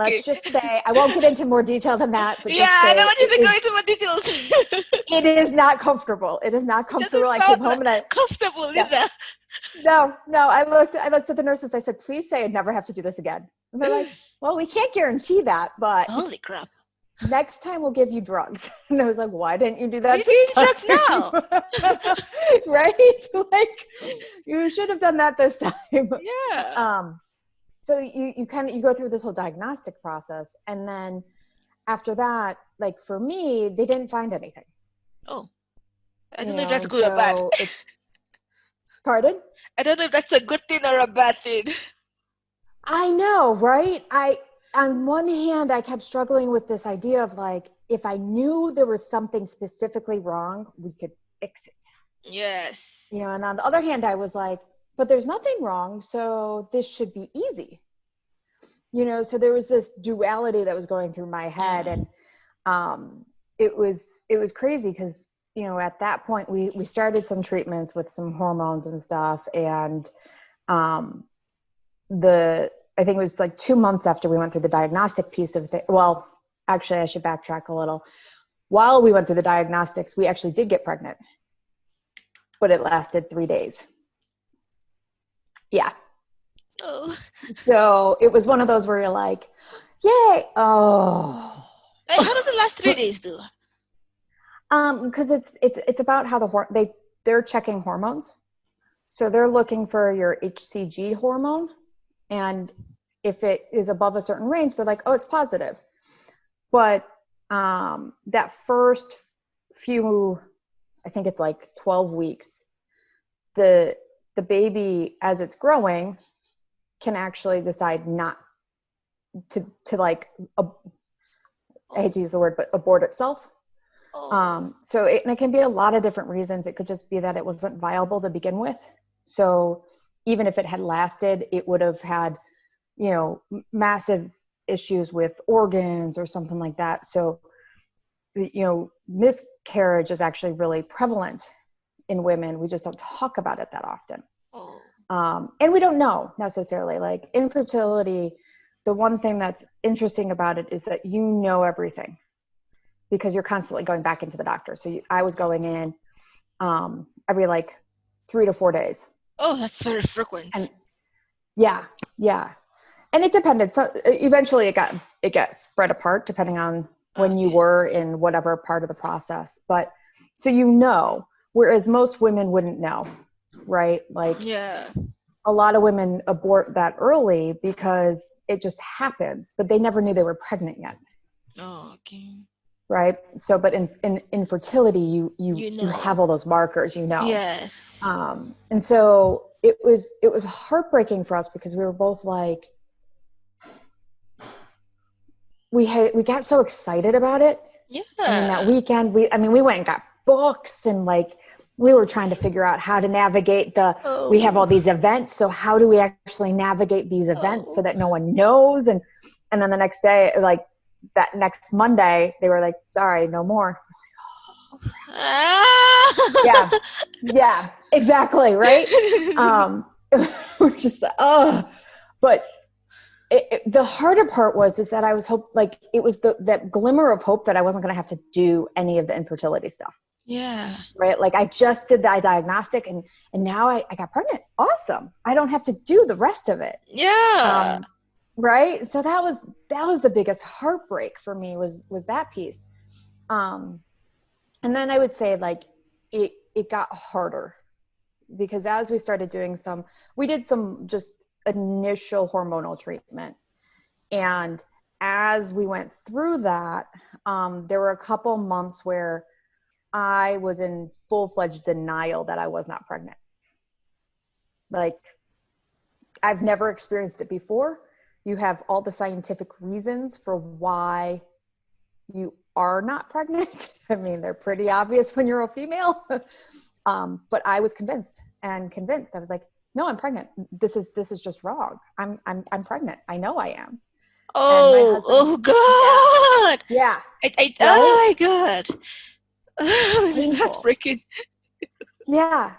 And let's just say, I won't get into more detail than that, but Yeah, just I don't say want you to go into more details. it is not comfortable. It is not It doesn't comfortable. I sound came home and comfortable no, either. no, I looked at the nurses. I said, please say I'd never have to do this again. And they're like, well, we can't guarantee that, but Holy crap. next time we'll give you drugs. And I was like, why didn't you do Why are that you this taking drugs time? now? Right? Like, you should have done that this time. Yeah. So you go through this whole diagnostic process, and then after that, like for me, they didn't find anything. Oh, I don't know if that's And good or bad. so it's, pardon? I don't know if that's a good thing or a bad thing. I know, right? On one hand, I kept struggling with this idea of like, if I knew there was something specifically wrong, we could fix it. Yes. And on the other hand, I was like, but there's nothing wrong, so this should be easy. So there was this duality that was going through my head, and it was crazy because at that point we started some treatments with some hormones and stuff, and I think it was like 2 months after we went through the diagnostic piece of it. Well, actually, I should backtrack a little. While we went through the diagnostics, we actually did get pregnant, but it lasted 3 days. Yeah. Oh. So it was one of those where you're like, yay. Oh. How does it last 3 days, though? Because it's about how they're checking hormones. So they're looking for your HCG hormone. And if it is above a certain range, they're like, oh, it's positive. But that first few, I think it's like 12 weeks, the baby, as it's growing, can actually decide not to like, I hate to use the word, but abort itself. Oh. So it can be a lot of different reasons. It could just be that it wasn't viable to begin with. So even if it had lasted, it would have had, massive issues with organs or something like that. So, miscarriage is actually really prevalent in women. We just don't talk about it that often. Oh. And we don't know necessarily. Like infertility, the one thing that's interesting about it is that you know everything because you're constantly going back into the doctor. So I was going in every like 3 to 4 days. Oh, that's very frequent. And yeah. And it depended. So eventually it got spread apart depending on when you were in whatever part of the process. But so whereas most women wouldn't know, right? Like a lot of women abort that early because it just happens, but they never knew they were pregnant yet. Oh, okay. Right. So, but in infertility, you have all those markers, Yes. And so it was heartbreaking for us because we were both like, we got so excited about it. Yeah. And that weekend, we went and got books and like, we were trying to figure out how to navigate we have all these events. So how do we actually navigate these events so that no one knows? And then the next day, like that next Monday, they were like, sorry, no more. Yeah, exactly. Right. We're just, but the harder part is that I was it was that glimmer of hope that I wasn't going to have to do any of the infertility stuff. Yeah. Right. Like I just did the diagnostic and now I got pregnant. Awesome. I don't have to do the rest of it. Yeah. Right. So that was the biggest heartbreak for me was that piece. And then I would say like it got harder because as we started doing we did some just initial hormonal treatment. And as we went through that, there were a couple months where I was in full-fledged denial that I was not pregnant. Like, I've never experienced it before. You have all the scientific reasons for why you are not pregnant. I mean, they're pretty obvious when you're a female. But I was convinced. I was like, no, I'm pregnant. This is just wrong. I'm pregnant. I know I am. Oh God. Yeah. Right? Oh my God. Painful. That's freaking. Yeah.